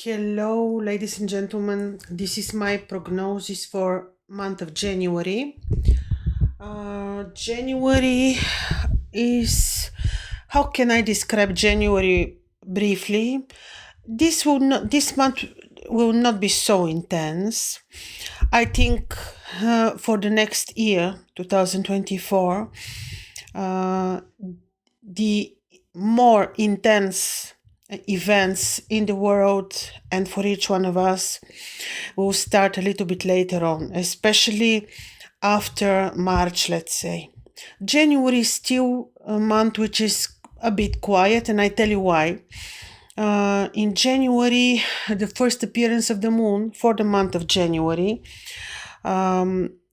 Hello, ladies and gentlemen. This is my prognosis for month of January. January is, how can I describe January briefly? This month will not be so intense. I think for the next year, 2024, the more intense events in the world and for each one of us will start a little bit later on, especially after March, let's say. January is still a month which is a bit quiet, and I tell you why. In January, the first appearance of the moon for the month of January happened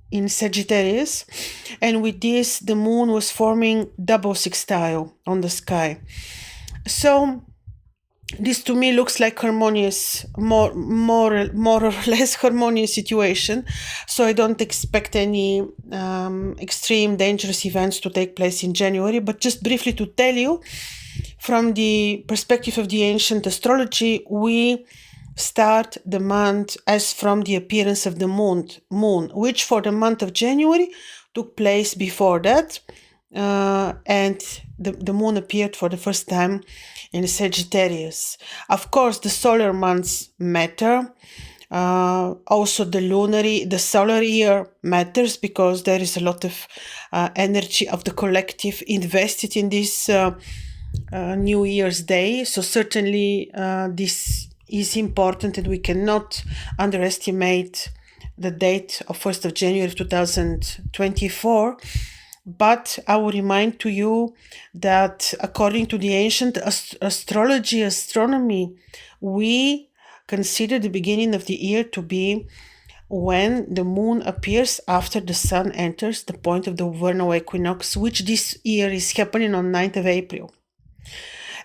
in Sagittarius, and with this the moon was forming double sextile on the sky. So this to me looks like harmonious, more or less harmonious situation. So I don't expect any extreme dangerous events to take place in January. But just briefly to tell you, from the perspective of the ancient astrology, we start the month as from the appearance of the moon, which for the month of January took place before that, and the moon appeared for the first time in Sagittarius. Of course, the solar months matter. Also, the solar year matters because there is a lot of energy of the collective invested in this New Year's Day. So certainly this is important, and we cannot underestimate the date of 1st of January 2024. But I will remind to you that according to the ancient astronomy, we consider the beginning of the year to be when the moon appears after the sun enters the point of the vernal equinox, which this year is happening on 9th of April.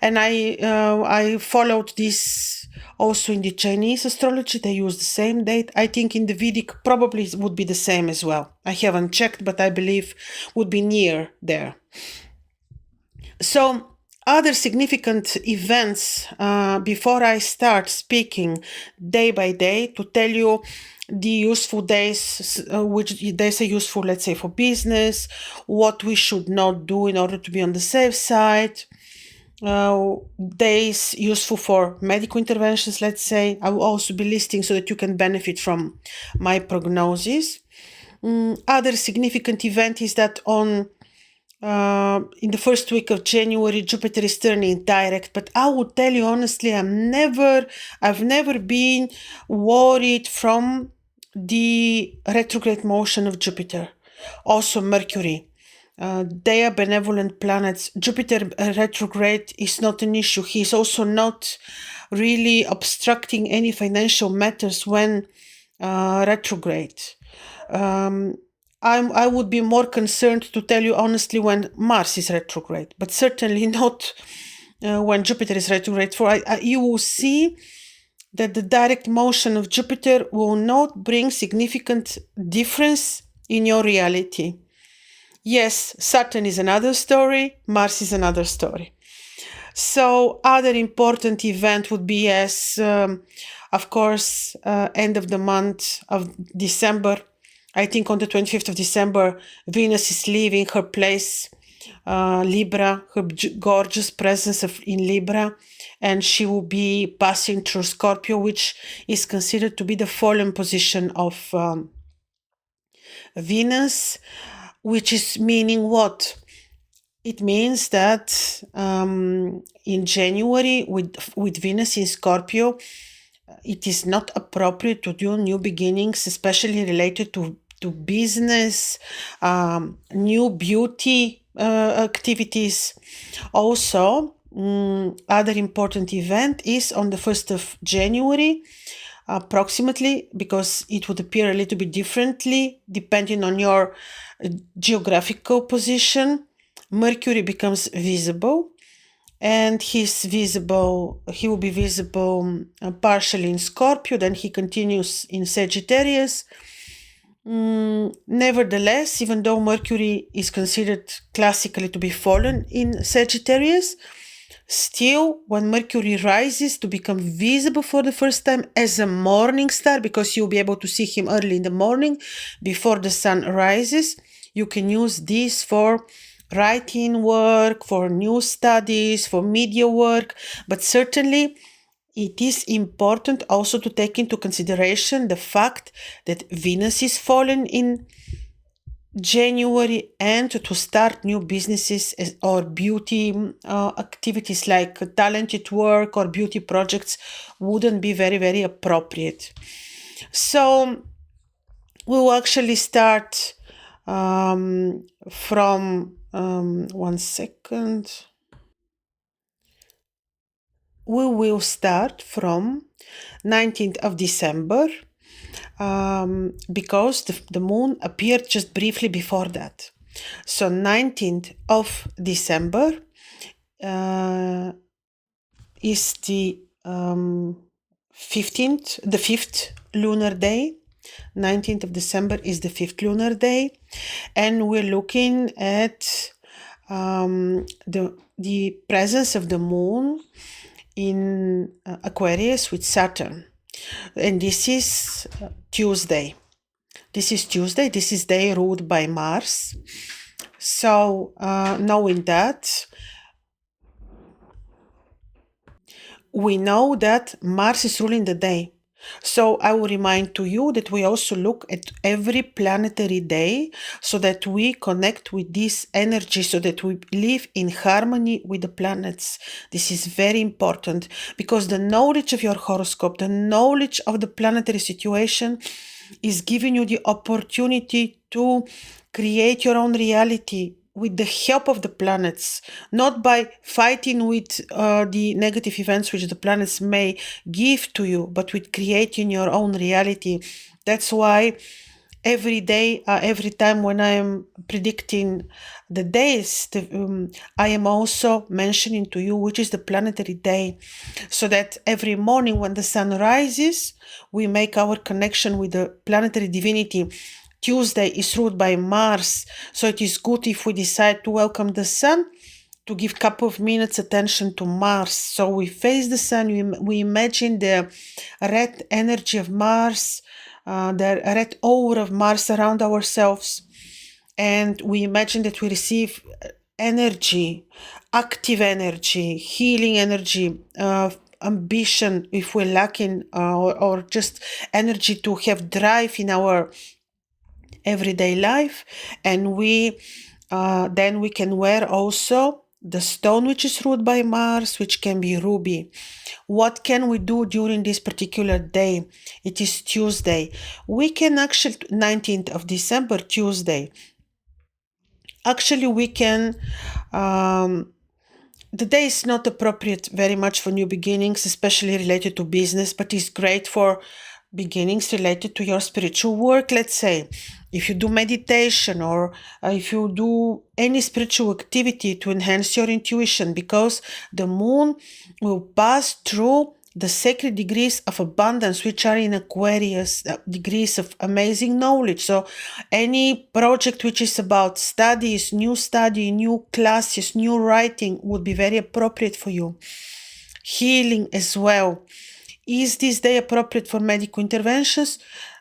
And I followed this also in the Chinese astrology. They use the same date. I think in the Vedic probably it would be the same as well. I haven't checked, but I believe would be near there. So other significant events before I start speaking day by day to tell you the useful days, which days are useful, let's say, for business, what we should not do in order to be on the safe side. Days useful for medical interventions, let's say. I will also be listing so that you can benefit from my prognosis. Other significant event is that in the first week of January, Jupiter is turning direct. But I will tell you honestly, I've never been worried from the retrograde motion of Jupiter. Also Mercury. They are benevolent planets. Jupiter retrograde is not an issue. He's also not really obstructing any financial matters when retrograde. I would be more concerned, to tell you honestly, when Mars is retrograde, but certainly not when Jupiter is retrograde. You will see that the direct motion of Jupiter will not bring significant difference in your reality. Yes, Saturn is another story, Mars is another story. So other important event would be, of course, end of the month of December. I think on the 25th of December, Venus is leaving her place, Libra, her gorgeous presence in Libra, and she will be passing through Scorpio, which is considered to be the fallen position of Venus. Which is meaning what? It means that in January, with Venus in Scorpio, it is not appropriate to do new beginnings, especially related to business, new beauty activities. Also, other important event is on the 1st of January, approximately, because it would appear a little bit differently depending on your geographical position. Mercury becomes visible, and he will be visible partially in Scorpio, then he continues in Sagittarius. Nevertheless, even though Mercury is considered classically to be fallen in Sagittarius, Still, when Mercury rises to become visible for the first time as a morning star, because you'll be able to see him early in the morning before the sun rises, you can use this for writing work, for new studies, for media work, but certainly it is important also to take into consideration the fact that Venus is fallen in January and to start new businesses or beauty activities like talented work or beauty projects wouldn't be very, very appropriate. So we will actually start from 1 second. We will start from 19th of December because the moon appeared just briefly before that. So 19th of December is the 5th lunar day. 19th of December is the 5th lunar day, and we're looking at the presence of the moon in Aquarius with Saturn. And this is Tuesday. This is Tuesday. This is day ruled by Mars. So knowing that, we know that Mars is ruling the day. So I will remind to you that we also look at every planetary day so that we connect with this energy, so that we live in harmony with the planets. This is very important because the knowledge of your horoscope, the knowledge of the planetary situation is giving you the opportunity to create your own reality with the help of the planets, not by fighting with the negative events which the planets may give to you, but with creating your own reality. That's why every day, every time when I am predicting the days, I am also mentioning to you which is the planetary day, so that every morning when the sun rises, we make our connection with the planetary divinity. Tuesday is ruled by Mars, so it is good if we decide to welcome the sun, to give a couple of minutes attention to Mars. So we face the sun, we imagine the red energy of Mars, the red aura of Mars around ourselves, and we imagine that we receive energy, active energy, healing energy, ambition if we're lacking, or just energy to have drive in our everyday life. And we then we can wear also the stone which is ruled by Mars, which can be ruby. What can we do during this particular day? It is Tuesday. We can actually, 19th of December, Tuesday. Actually, we can, the day is not appropriate very much for new beginnings, especially related to business, but it's great for beginnings related to your spiritual work. Let's say if you do meditation, or if you do any spiritual activity to enhance your intuition, because the moon will pass through the sacred degrees of abundance, which are in Aquarius, degrees of amazing knowledge. So any project which is about studies, new study, new classes, new writing would be very appropriate for you. Healing as well. Is this day appropriate for medical interventions?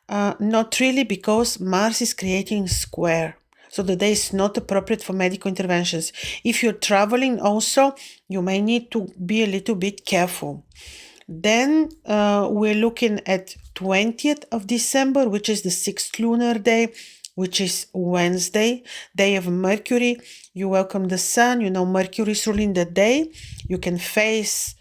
Not really, because Mars is creating a square. So the day is not appropriate for medical interventions. If you're traveling also, you may need to be a little bit careful. Then we're looking at 20th of December, which is the 6th lunar day, which is Wednesday, day of Mercury. You welcome the sun. You know Mercury is ruling the day. You can face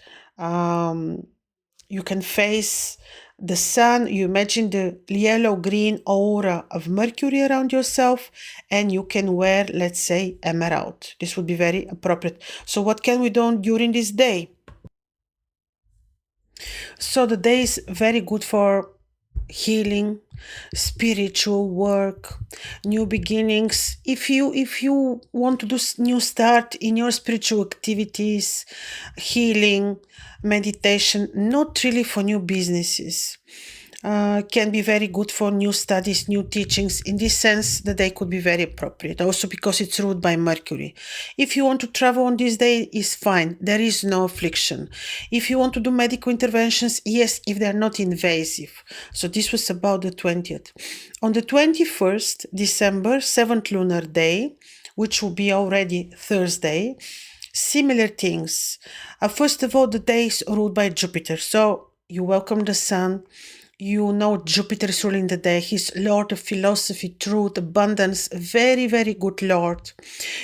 the sun. You imagine the yellow-green aura of Mercury around yourself, and you can wear, let's say, emerald. This would be very appropriate. So what can we do during this day? So the day is very good for healing, spiritual work, new beginnings. If you want to do new start in your spiritual activities, healing, meditation, not really for new businesses. can be very good for new studies, new teachings. In this sense, the day could be very appropriate. Also because it's ruled by Mercury. If you want to travel on this day, is fine. There is no affliction. If you want to do medical interventions, yes, if they're not invasive. So this was about the 20th. On the 21st December, 7th lunar day, which will be already Thursday, similar things. First of all, the day is ruled by Jupiter. So you welcome the sun. You know Jupiter is ruling the day. He's Lord of philosophy, truth, abundance, very, very good Lord.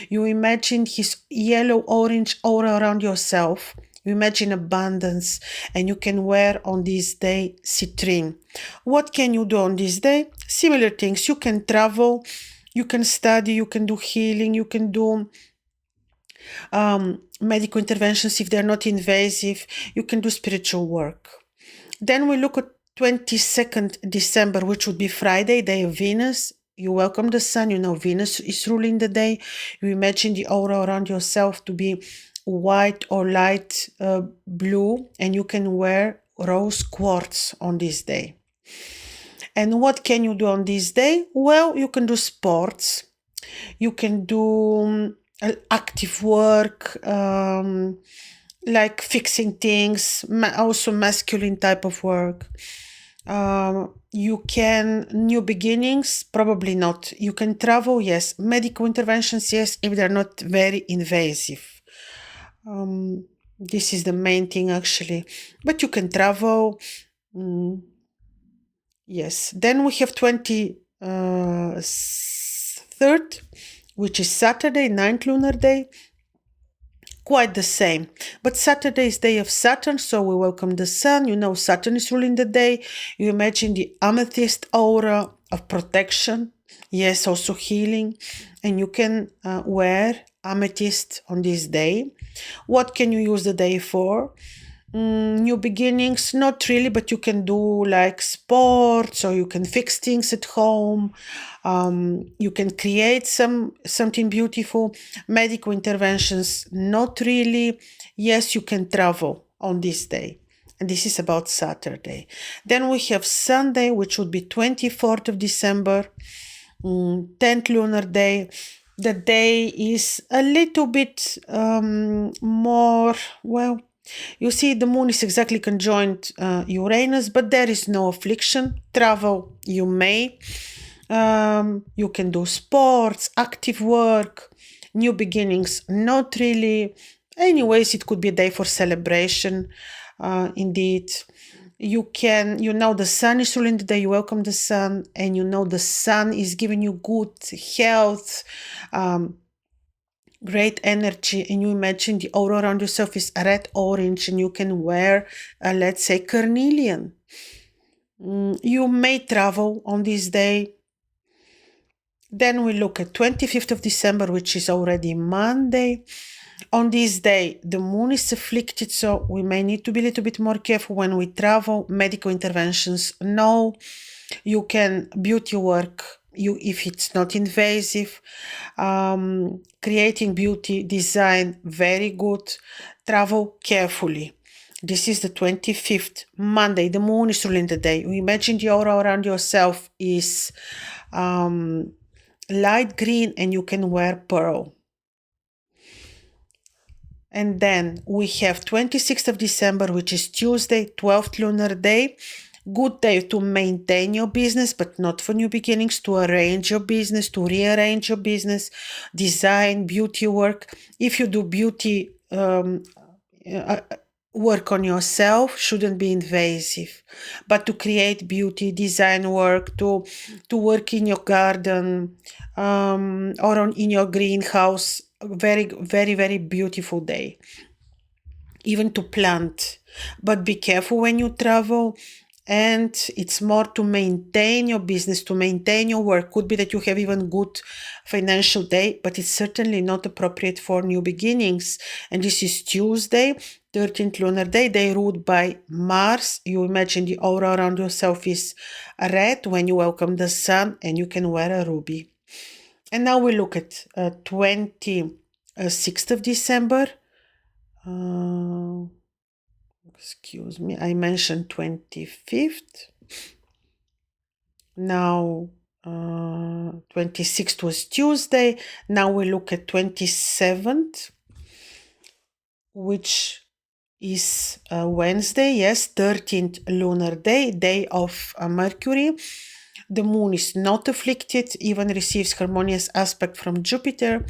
You imagine his yellow-orange aura around yourself. You imagine abundance, and you can wear on this day citrine. What can you do on this day? Similar things. You can travel, you can study, you can do healing, you can do medical interventions if they're not invasive. You can do spiritual work. Then we look at 22nd December, which would be Friday, day of Venus. You welcome the sun, you know Venus is ruling the day. You imagine the aura around yourself to be white or light blue, and you can wear rose quartz on this day. And what can you do on this day? Well, you can do sports. You can do active work, like fixing things, also masculine type of work. You can, new beginnings, probably not. You can travel, yes. Medical interventions, yes, if they're not very invasive. This is the main thing, actually. But you can travel. Yes. Then we have 23rd, which is Saturday, 9th lunar day. Quite the same. But Saturday is day of Saturn, so we welcome the sun. You know Saturn is ruling the day. You imagine the amethyst aura of protection. Yes, also healing. And you can wear amethyst on this day. What can you use the day for? New beginnings, not really, but you can do like sports, or you can fix things at home. You can create something beautiful. Medical interventions, not really. Yes, you can travel on this day. And this is about Saturday. Then we have Sunday, which would be 24th of December, 10th lunar day. The day is a little bit more, well, you see, the moon is exactly conjoined Uranus, but there is no affliction. Travel, you may. You can do sports, active work, new beginnings, not really. Anyways, it could be a day for celebration, indeed. You can, you know, the sun is ruling the day, you welcome the sun, and you know the sun is giving you good health, great energy, and you imagine the aura around yourself is red orange, and you can wear, let's say, carnelian. You may travel on this day. Then we look at 25th of December, which is already Monday. On this day, the moon is afflicted, so we may need to be a little bit more careful when we travel. Medical interventions, no. You can beauty work, if it's not invasive. Creating beauty, design, very good. Travel carefully. This is the 25th, Monday. The moon is ruling the day. You imagine the aura around yourself is light green, and you can wear pearl. And then we have 26th of December, which is Tuesday, 12th lunar day. Good day to maintain your business, but not for new beginnings, to arrange your business, to rearrange your business, design, beauty work. If you do beauty work on yourself, shouldn't be invasive, but to create beauty, design work, to work in your garden or in your greenhouse, very, very, very beautiful day. Even to plant, but be careful when you travel. And it's more to maintain your business, to maintain your work. Could be that you have even good financial day, but it's certainly not appropriate for new beginnings. And this is Tuesday, 13th lunar day, day ruled by Mars. You imagine the aura around yourself is red when you welcome the sun, and you can wear a ruby. And now we look at 26th of December. Excuse me, I mentioned 25th. Now 26th was Tuesday. Now we look at 27th, which is Wednesday, yes, 13th lunar day, day of Mercury. The moon is not afflicted, even receives harmonious aspect from Jupiter.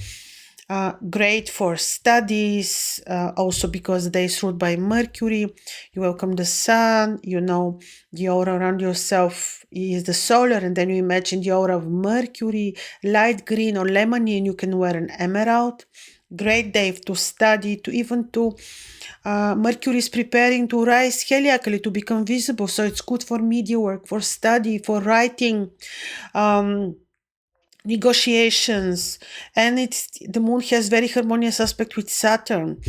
Great for studies, also because the day is ruled by Mercury. You welcome the sun, you know, the aura around yourself is the solar, and then you imagine the aura of Mercury, light green or lemony, and you can wear an emerald. Great day to study, to even to Mercury is preparing to rise heliacally to become visible, so it's good for media work, for study, for writing, negotiations, and the moon has very harmonious aspect with Saturn.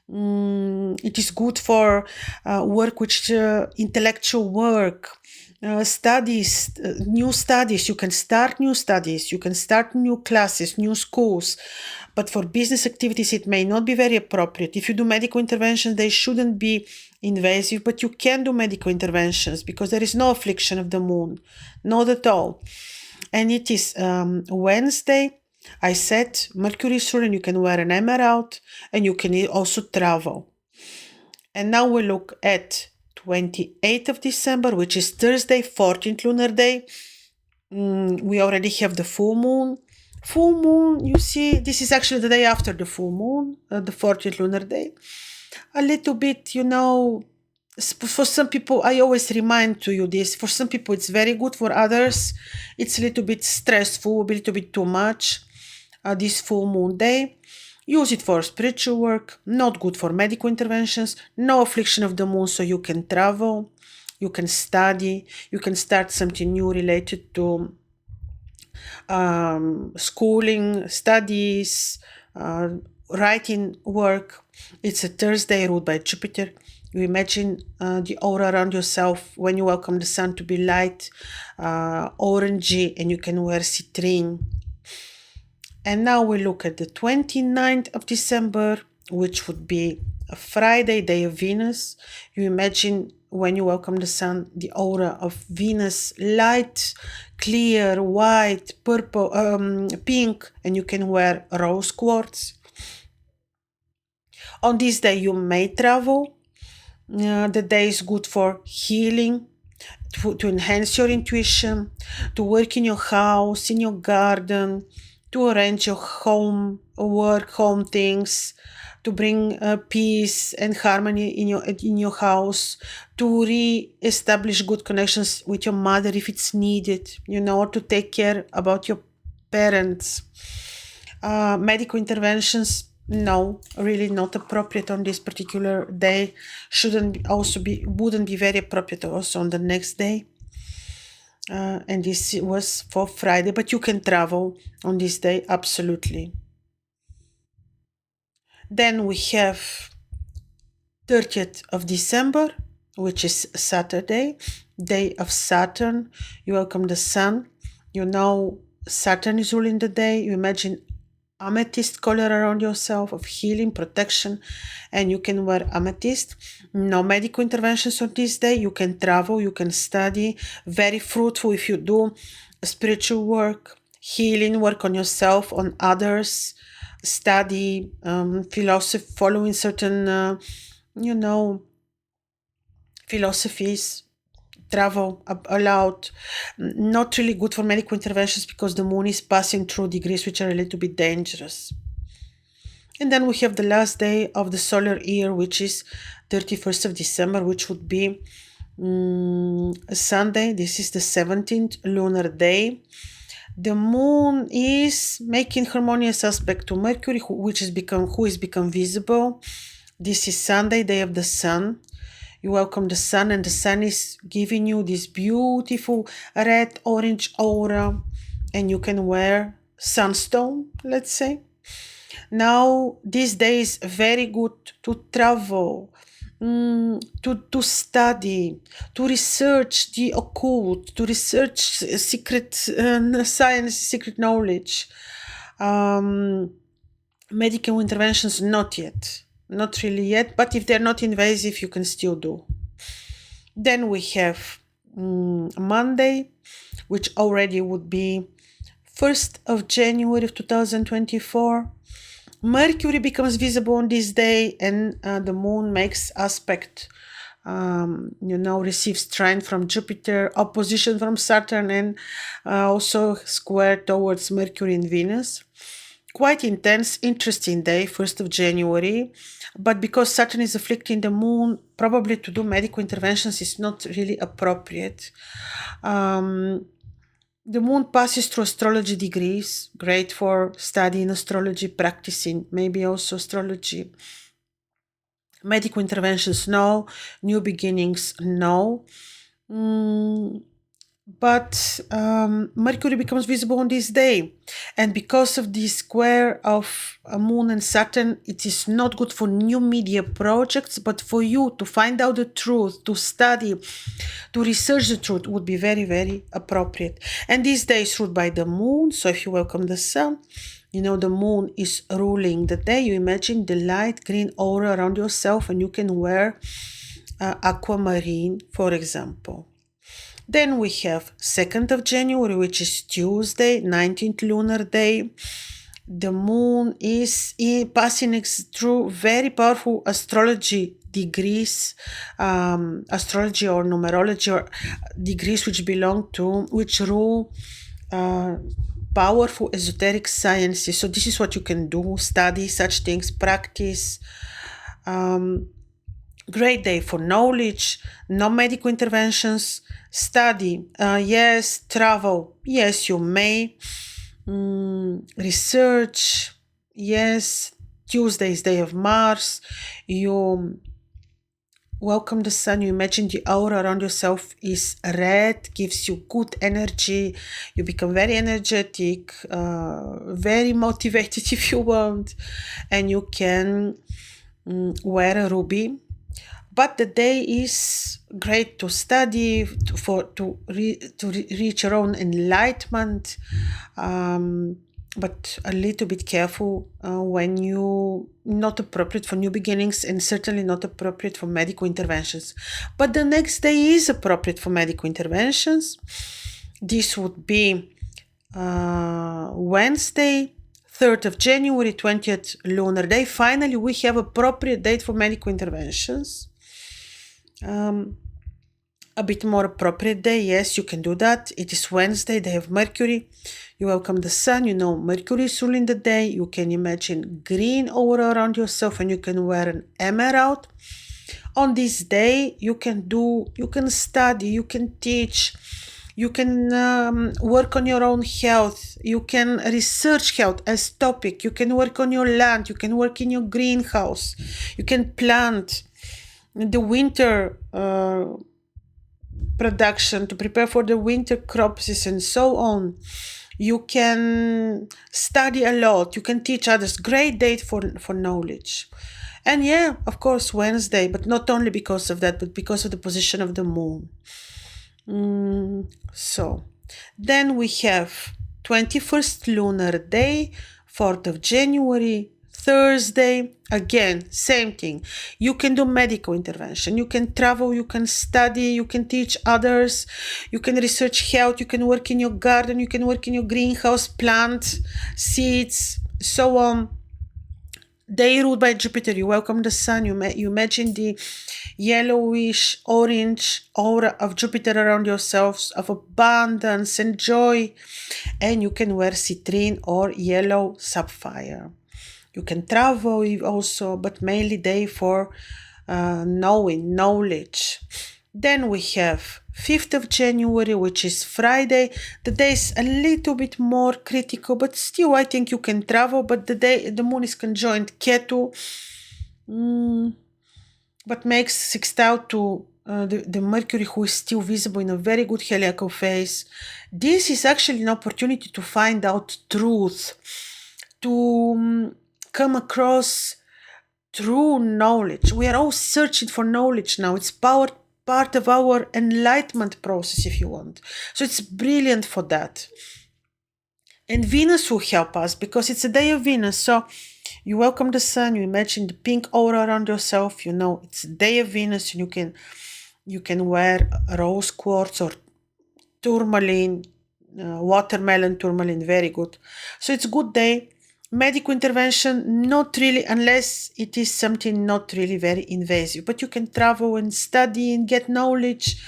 It is good for work, which intellectual work, studies, new studies. You can start new studies, you can start new classes, new schools. But for business activities, it may not be very appropriate. If you do medical interventions, they shouldn't be invasive, but you can do medical interventions because there is no affliction of the moon, not at all. And it is Wednesday. I said Mercury is ruling, you can wear an emerald, and you can also travel. And now we look at 28th of December, which is Thursday, 14th lunar day. We already have the full moon. Full moon, you see, this is actually the day after the full moon, the 14th lunar day. A little bit, you know, for some people, I always remind to you this, for some people it's very good, for others it's a little bit stressful, a little bit too much, this full moon day. Use it for spiritual work, not good for medical interventions, no affliction of the moon, so you can travel, you can study, you can start something new related to schooling, studies, writing work. It's a Thursday ruled by Jupiter. You imagine the aura around yourself when you welcome the sun to be light, orangey, and you can wear citrine. And now we look at the 29th of December, which would be a Friday, day of Venus. You imagine when you welcome the sun, the aura of Venus, light, clear, white, purple, pink, and you can wear rose quartz. On this day, you may travel. The day is good for healing, to enhance your intuition, to work in your house, in your garden, to arrange your home work, home things, to bring peace and harmony in your house, to re-establish good connections with your mother if it's needed, you know, to take care about your parents. Medical interventions, no, really not appropriate on this particular day. Wouldn't be very appropriate also on the next day. And this was for Friday, but you can travel on this day, absolutely. Then we have 30th of December, which is Saturday, day of Saturn. You welcome the sun. You know Saturn is ruling the day. You imagine amethyst color around yourself of healing, protection, and you can wear amethyst. No medical interventions on this day. You can travel, you can study. Very fruitful if you do spiritual work, healing, work on yourself, on others, study, philosophy, following certain, philosophies, travel allowed. Not really good for medical interventions because the moon is passing through degrees which are a little bit dangerous. And then we have the last day of the solar year, which is 31st of December, which would be a Sunday. This is the 17th lunar day. The moon is making harmonious aspect to Mercury, who is become visible. This is Sunday, day of the sun. You welcome the sun, and the sun is giving you this beautiful red orange aura, and you can wear sunstone, let's say. Now, this day is very good to travel, to study, to research the occult, to research secret science, secret knowledge. Medical interventions, not yet. Not really yet, but if they're not invasive, you can still do. Then we have Monday, which already would be 1st of January of 2024. Mercury becomes visible on this day, and the moon makes aspect, receives trine from Jupiter, opposition from Saturn, and also square towards Mercury and Venus. Quite intense, interesting day, 1st of January. But because Saturn is afflicting the moon, probably to do medical interventions is not really appropriate. The moon passes through astrology degrees, great for studying astrology, practicing, maybe also astrology. Medical interventions, no. New beginnings, no. But Mercury becomes visible on this day. And because of the square of Moon and Saturn, it is not good for new media projects, but for you to find out the truth, to study, to research the truth would be very, very appropriate. And this day is ruled by the moon. So if you welcome the sun, the moon is ruling the day. You imagine the light green aura around yourself, and you can wear aquamarine, for example. Then we have 2nd of January, which is Tuesday, 19th lunar day. The moon is passing through very powerful astrology degrees, astrology or numerology or degrees which rule powerful esoteric sciences. So this is what you can do, study such things, practice. Great day for knowledge, no medical interventions, study, yes, travel, yes, you may, research, yes, Tuesday is day of Mars, you welcome the sun, you imagine the aura around yourself is red, gives you good energy, you become very energetic, very motivated if you want, and you can wear a ruby. But the day is great to study, to reach your own enlightenment, but a little bit careful when you not appropriate for new beginnings, and certainly not appropriate for medical interventions. But the next day is appropriate for medical interventions. This would be Wednesday, 3rd of January, 20th lunar day. Finally, we have appropriate date for medical interventions. A bit more appropriate day, yes, you can do that. It is Wednesday, day of Mercury. You welcome the sun, Mercury is ruling the day. You can imagine green aura around yourself, and you can wear an emerald. On this day, you can study, you can teach, you can work on your own health, you can research health as topic, you can work on your land, you can work in your greenhouse, you can plant the winter production to prepare for the winter crops and so on. You can study a lot, you can teach others. Great date for knowledge. And yeah, of course, Wednesday, but not only because of that, but because of the position of the moon. So then we have 21st lunar day, 4th of January, Thursday. Again, same thing. You can do medical intervention, you can travel, you can study, you can teach others, you can research health, you can work in your garden, you can work in your greenhouse, plant seeds, so on. Day ruled by Jupiter, you welcome the sun, you imagine the yellowish orange aura of Jupiter around yourselves, of abundance and joy, and you can wear citrine or yellow sapphire. You can travel also, but mainly day for knowledge. Then we have 5th of January, which is Friday. The day is a little bit more critical, but still I think you can travel. But the moon is conjoined Ketu, but makes sextile to the Mercury, who is still visible in a very good heliacal phase. This is actually an opportunity to find out truth, to come across true knowledge. We are all searching for knowledge now. It's part of our enlightenment process, if you want. So it's brilliant for that. And Venus will help us because it's a day of Venus. So you welcome the sun, you imagine the pink aura around yourself, it's a day of Venus, and you can You can wear rose quartz or tourmaline, watermelon tourmaline, very good. So it's good day. Medical intervention, not really, unless it is something not really very invasive, but you can travel and study and get knowledge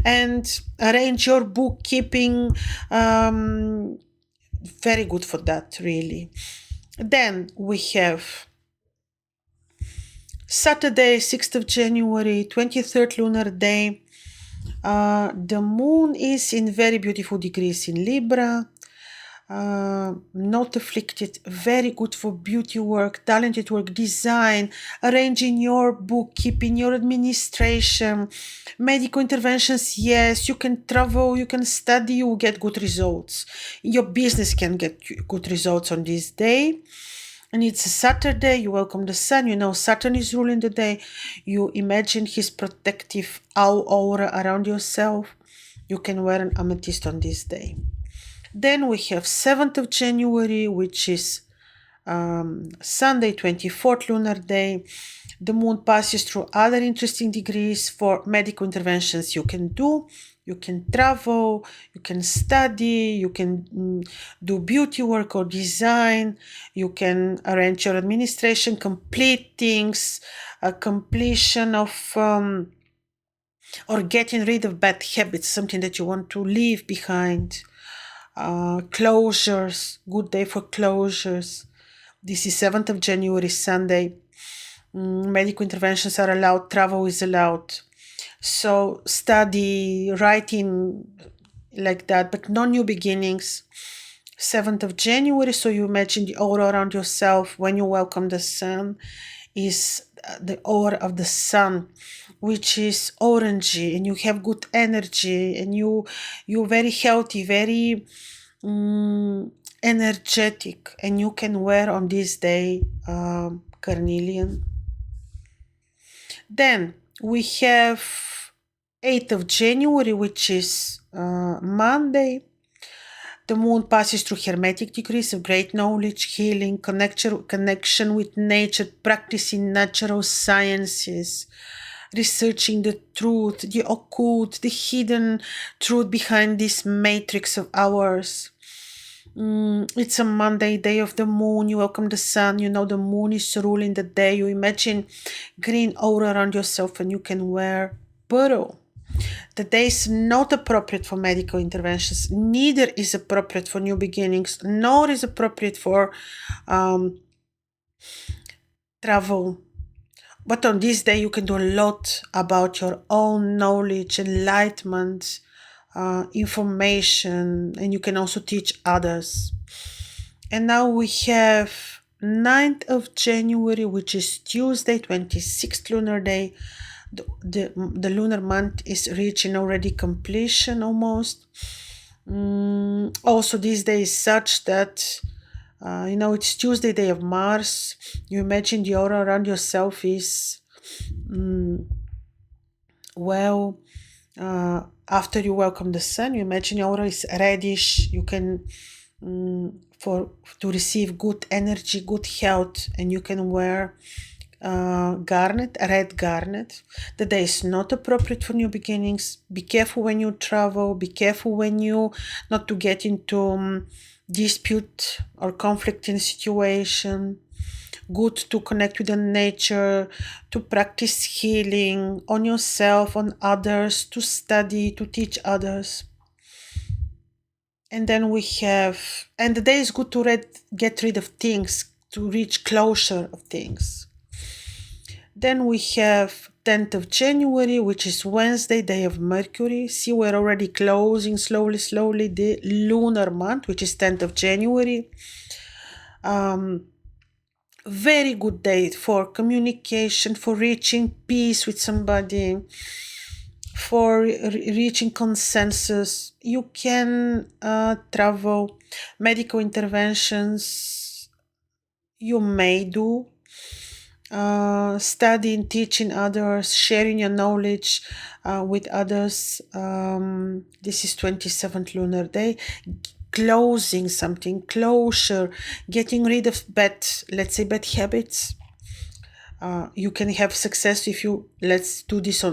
and arrange your bookkeeping. Very good for that, really. Then we have Saturday, 6th of January, 23rd lunar day. The moon is in very beautiful degrees in Libra. Not afflicted, very good for beauty work, talented work, design, arranging your bookkeeping, your administration, medical interventions. Yes, you can travel, you can study, you will get good results. Your business can get good results on this day. And it's a Saturday, you welcome the sun, you know Saturn is ruling the day. You imagine his protective aura around yourself. You can wear an amethyst on this day. Then we have 7th of January, which is Sunday, 24th lunar day. The moon passes through other interesting degrees for medical interventions you can do. You can travel, you can study, you can do beauty work or design, you can arrange your administration, complete things, a completion of or getting rid of bad habits, something that you want to leave behind. Closures, good day for closures. This is 7th of January, Sunday. Medical interventions are allowed, travel is allowed. So study, writing, like that, but no new beginnings. 7th of January, so you imagine the aura around yourself when you welcome the sun is the aura of the sun, which is orangey, and you have good energy, and you're very healthy, very energetic, and you can wear on this day carnelian. Then we have 8th of January, which is Monday. The moon passes through hermetic degrees of great knowledge, healing, connection with nature, practicing natural sciences, researching the truth, the occult, the hidden truth behind this matrix of ours. It's a Monday, day of the moon. You welcome the sun. You know the moon is ruling the day. You imagine green aura around yourself, and you can wear pearl. The day is not appropriate for medical interventions. Neither is appropriate for new beginnings, nor is appropriate for travel. But on this day, you can do a lot about your own knowledge, enlightenment, information, and you can also teach others. And now we have 9th of January, which is Tuesday, 26th lunar day. The lunar month is reaching already completion almost. Also, this day is such that it's Tuesday, day of Mars. You imagine the aura around yourself is after you welcome the sun, you imagine your aura is reddish. You can to receive good energy, good health, and you can wear garnet, red garnet. The day is not appropriate for new beginnings. Be careful when you travel. Be careful when you not to get into dispute or conflict in situation. Good to connect with the nature, to practice healing on yourself, on others, to study, to teach others. And then we have, and the day is good to get rid of things, to reach closure of things. Then we have 10th of January, which is Wednesday, day of Mercury. See, we're already closing slowly the lunar month, which is 10th of January. Very good day for communication, for reaching peace with somebody, for reaching consensus. You can travel, medical interventions you may do, studying, teaching others, sharing your knowledge with others. This is 27th lunar day. Closing something, closure, getting rid of bad habits, You can have success if you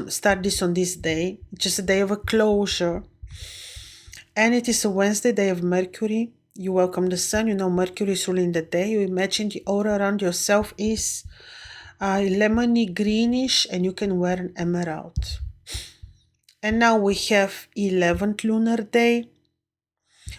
start this on this day, just a day of a closure. And it is a Wednesday, day of Mercury. You welcome the sun. You know Mercury is ruling the day. You imagine the aura around yourself is lemony greenish, and you can wear an emerald. And now we have 11th lunar day,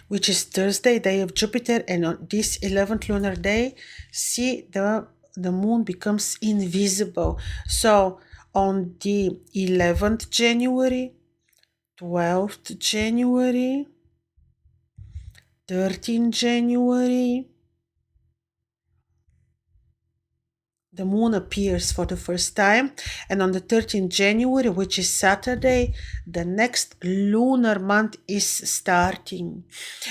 which is Thursday, day of Jupiter. And on this 11th lunar day, see the moon becomes invisible. So on the 11th January, 12th January, 13th January, the moon appears for the first time. And on the 13th January, which is Saturday, the next lunar month is starting.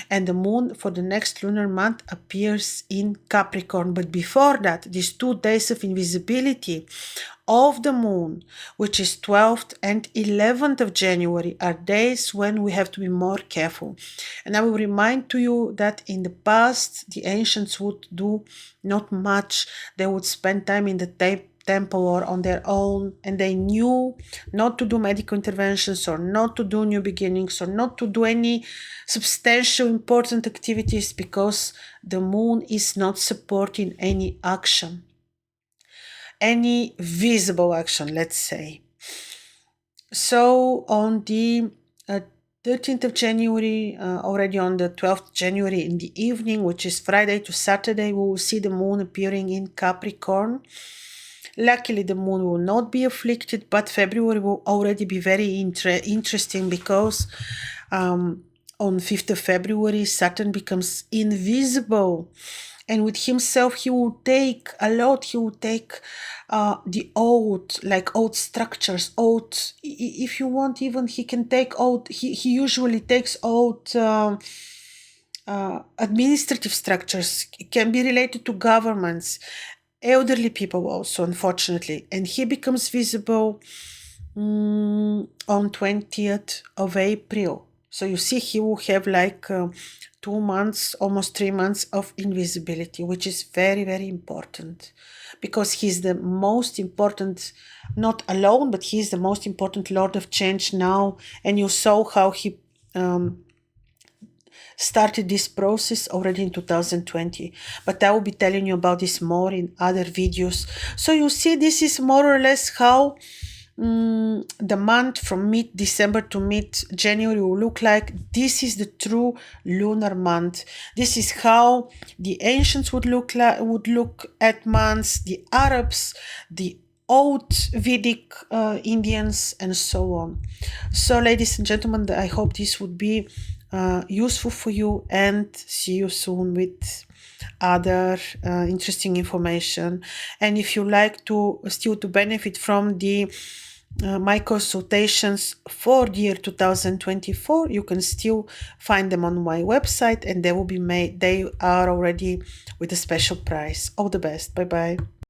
And the moon for the next lunar month appears in Capricorn. But before that, these 2 days of invisibility of the moon, which is 12th and 11th of January, are days when we have to be more careful. And I will remind to you that in the past, the ancients would do not much. They would spend time in the temple or on their own, and they knew not to do medical interventions or not to do new beginnings or not to do any substantial important activities, because the moon is not supporting any action, any visible action, let's say. So on the 13th of January, already on the 12th January in the evening, which is Friday to Saturday, we will see the moon appearing in Capricorn. Luckily, the moon will not be afflicted, but February will already be very interesting, because on 5th of February, Saturn becomes invisible. And with himself, he will take a lot. He will take the old structures, if you want, even he can take he usually takes old administrative structures. It can be related to governments, elderly people also, unfortunately. And he becomes visible on 20th of April. So you see, he will have 2 months, almost 3 months of invisibility, which is very, very important, because he's the most important, not alone, but he's the most important Lord of Change now. And you saw how he started this process already in 2020. But I will be telling you about this more in other videos. So you see, this is more or less how the month from mid-December to mid-January will look like. This is the true lunar month. This is how the ancients would look at months, the Arabs, the old Vedic Indians, and so on. So, ladies and gentlemen, I hope this would be useful for you, and see you soon with other interesting information. And if you like to still to benefit from the my consultations for the year 2024, you can still find them on my website, and they are already with a special price. All the best. Bye bye.